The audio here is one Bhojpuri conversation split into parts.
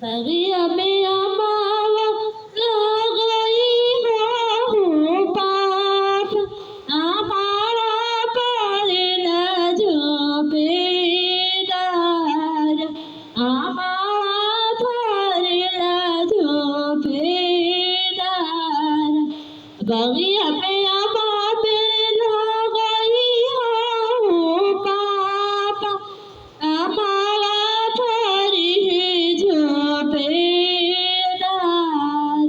बगिया में अमावा लग गई हो पाप हमारा पड़ेला जो बेदार हमारा पड़ेला जो बेदार बगिया में अमावा लग गई हो पाप हमारा पड़ी है जो बेदार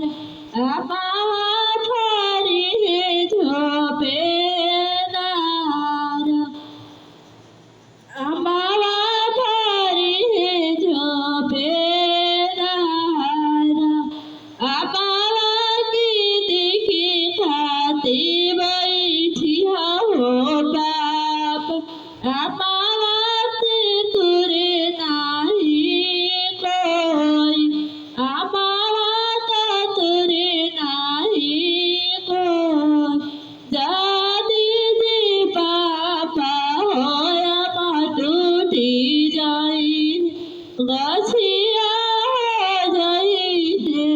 हमारा पड़ी है जो बेदार हमारा पड़ी है जो बेदार हमारा की देखी खाती बैठी हो बाप हमारा से तुरे नाही कोई हमारा का तुरे नाही कोई जादी जी पापा होया टूटी जाई गछिया जाई रे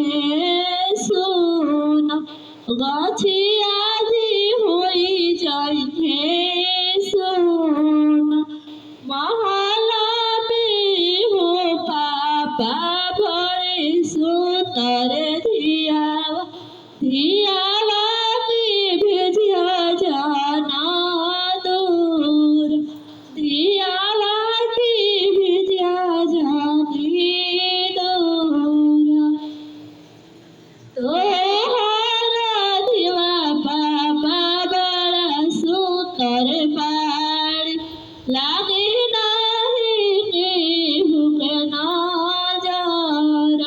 सुन गछिया जी होई जाई रे सुन महला में हो पापा भरे सुतर धियावा धियावा के भेजिया जाना दूर धियावा के भेजिया जानी दूर तोहरा दिवा पापा बड़ा सुतर बाड़ी लागे नाही के भूख ना जार